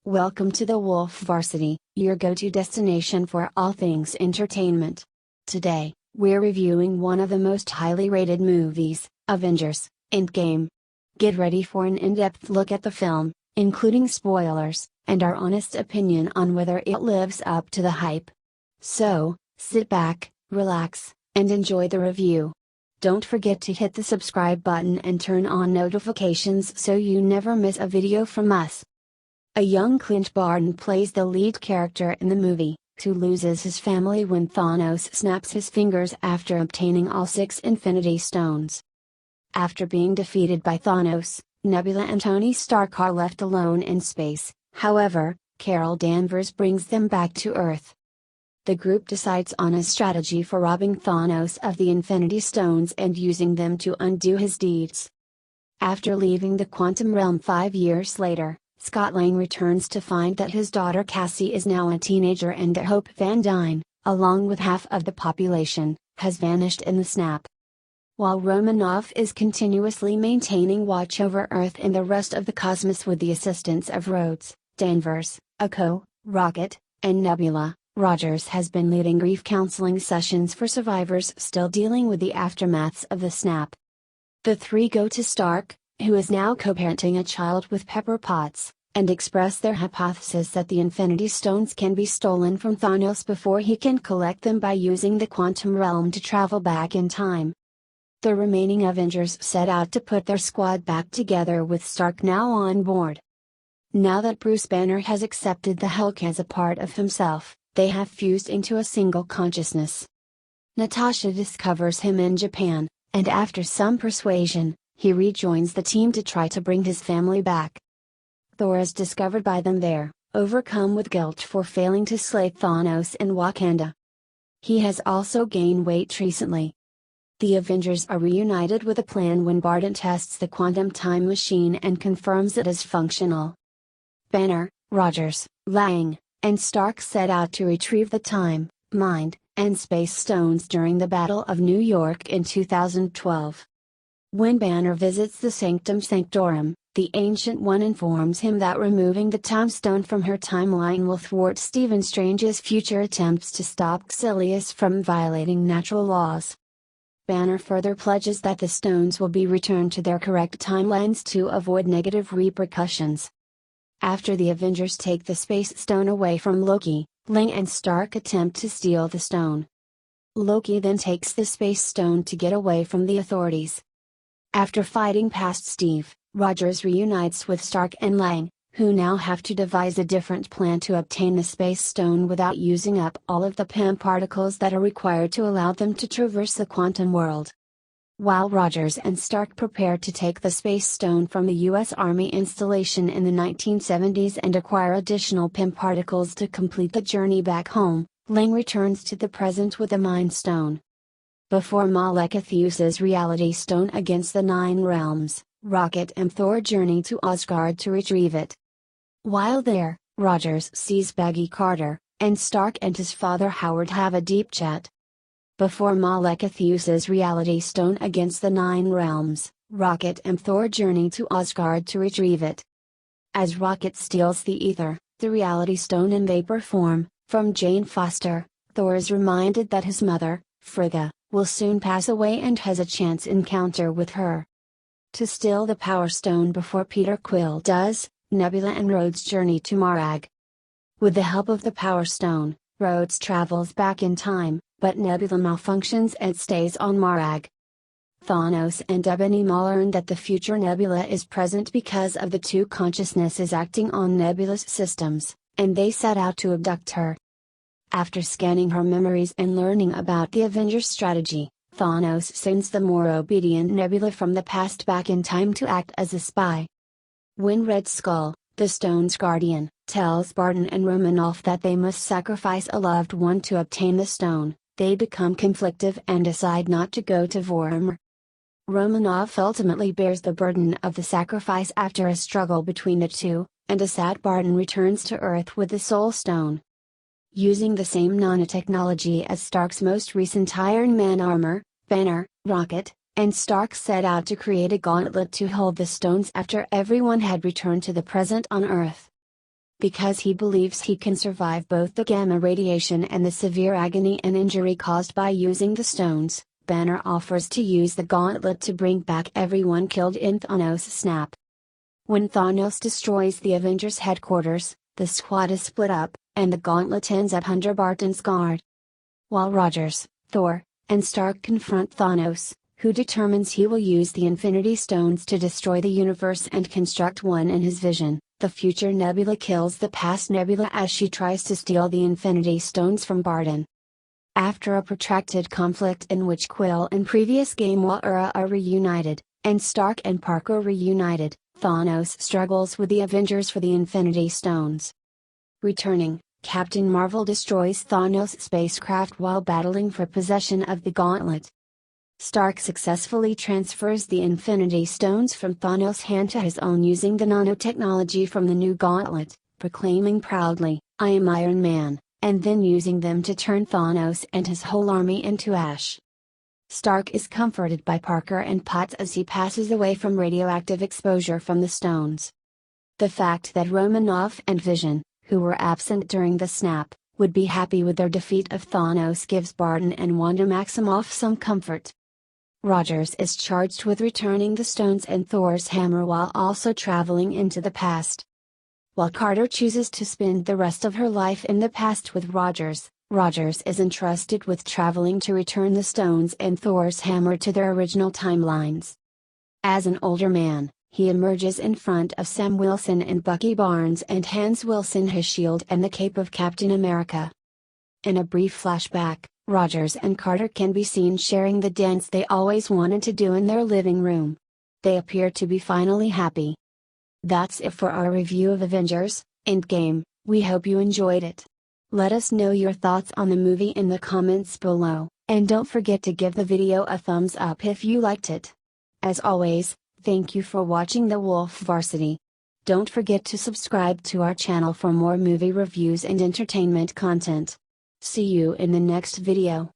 Welcome to the Wolf Varsity, your go-to destination for all things entertainment. Today, we're reviewing one of the most highly rated movies, Avengers Endgame. Get ready for an in-depth look at the film, including spoilers, and our honest opinion on whether it lives up to the hype. So, sit back, relax, and enjoy the review. Don't forget to hit the subscribe button and turn on notifications so you never miss a video from us. A young Clint Barton plays the lead character in the movie, who loses his family when Thanos snaps his fingers after obtaining all 6 Infinity Stones. After being defeated by Thanos, Nebula and Tony Stark are left alone in space. However, Carol Danvers brings them back to Earth. The group decides on a strategy for robbing Thanos of the Infinity Stones and using them to undo his deeds. After leaving the quantum realm 5 years later, Scott Lang returns to find that his daughter Cassie is now a teenager and that Hope Van Dyne, along with half of the population, has vanished in the snap. While Romanoff is continuously maintaining watch over Earth and the rest of the cosmos with the assistance of Rhodes, Danvers, Echo, Rocket, and Nebula, Rogers has been leading grief counseling sessions for survivors still dealing with the aftermaths of the snap. The three go to Stark, who is now co-parenting a child with Pepper Potts, and express their hypothesis that the Infinity Stones can be stolen from Thanos before he can collect them by using the quantum realm to travel back in time. The remaining Avengers set out to put their squad back together with Stark now on board. Now that Bruce Banner has accepted the Hulk as a part of himself, they have fused into a single consciousness. Natasha discovers him in Japan, and after some persuasion, he rejoins the team to try to bring his family back. Thor is discovered by them there, overcome with guilt for failing to slay Thanos in Wakanda. He has also gained weight recently. The Avengers are reunited with a plan when Barton tests the quantum time machine and confirms it is functional. Banner, Rogers, Lang, and Stark set out to retrieve the time, mind, and space stones during the Battle of New York in 2012. When Banner visits the Sanctum Sanctorum, the Ancient One informs him that removing the Time Stone from her timeline will thwart Stephen Strange's future attempts to stop Xilius from violating natural laws. Banner further pledges that the stones will be returned to their correct timelines to avoid negative repercussions. After the Avengers take the Space Stone away from Loki, Lang and Stark attempt to steal the stone. Loki then takes the Space Stone to get away from the authorities. After fighting past Steve, Rogers reunites with Stark and Lang, who now have to devise a different plan to obtain the Space Stone without using up all of the PEM particles that are required to allow them to traverse the quantum world. While Rogers and Stark prepare to take the Space Stone from the U.S. Army installation in the 1970s and acquire additional PEM particles to complete the journey back home, Lang returns to the present with the Mind Stone. Before Malekith uses Reality Stone against the 9 realms, Rocket and Thor journey to Asgard to retrieve it. While there, Rogers sees Peggy Carter, and Stark and his father Howard have a deep chat. Before Malekith uses Reality Stone against the 9 realms, Rocket and Thor journey to Asgard to retrieve it. As Rocket steals the ether, the Reality Stone in vapor form, from Jane Foster, Thor is reminded that his mother, Frigga, will soon pass away and has a chance encounter with her. To steal the Power Stone before Peter Quill does, Nebula and Rhodes journey to Marag. With the help of the Power Stone, Rhodes travels back in time, but Nebula malfunctions and stays on Marag. Thanos and Ebony Maw learn that the future Nebula is present because of the two consciousnesses acting on Nebula's systems, and they set out to abduct her. After scanning her memories and learning about the Avengers strategy, Thanos sends the more obedient Nebula from the past back in time to act as a spy. When Red Skull, the Stone's guardian, tells Barton and Romanoff that they must sacrifice a loved one to obtain the stone, they become conflicted and decide not to go to Vormir. Romanoff ultimately bears the burden of the sacrifice after a struggle between the two, and a sad Barton returns to Earth with the Soul Stone. Using the same nanotechnology as Stark's most recent Iron Man armor, Banner, Rocket, and Stark set out to create a gauntlet to hold the stones after everyone had returned to the present on Earth. Because he believes he can survive both the gamma radiation and the severe agony and injury caused by using the stones, Banner offers to use the gauntlet to bring back everyone killed in Thanos' snap. When Thanos destroys the Avengers headquarters, the squad is split up, and the gauntlet ends up under Barton's guard. While Rogers, Thor, and Stark confront Thanos, who determines he will use the Infinity Stones to destroy the universe and construct one in his vision, the future Nebula kills the past Nebula as she tries to steal the Infinity Stones from Barton. After a protracted conflict in which Quill and previous game Wa'ura are reunited, and Stark and Parker reunited, Thanos struggles with the Avengers for the Infinity Stones. Returning, Captain Marvel destroys Thanos' spacecraft while battling for possession of the gauntlet. Stark successfully transfers the Infinity Stones from Thanos' hand to his own using the nanotechnology from the new gauntlet, proclaiming proudly, "I am Iron Man," and then using them to turn Thanos and his whole army into ash. Stark is comforted by Parker and Potts as he passes away from radioactive exposure from the stones. The fact that Romanoff and Vision, who were absent during the snap, would be happy with their defeat of Thanos gives Barton and Wanda Maximoff some comfort. Rogers is charged with returning the stones and Thor's hammer while also traveling into the past. While Carter chooses to spend the rest of her life in the past with Rogers, Rogers is entrusted with traveling to return the stones and Thor's hammer to their original timelines. As an older man, he emerges in front of Sam Wilson and Bucky Barnes and hands Wilson his shield and the cape of Captain America. In a brief flashback, Rogers and Carter can be seen sharing the dance they always wanted to do in their living room. They appear to be finally happy. That's it for our review of Avengers Endgame. We hope you enjoyed it. Let us know your thoughts on the movie in the comments below, and don't forget to give the video a thumbs up if you liked it. As always, thank you for watching The Wolf Varsity. Don't forget to subscribe to our channel for more movie reviews and entertainment content. See you in the next video.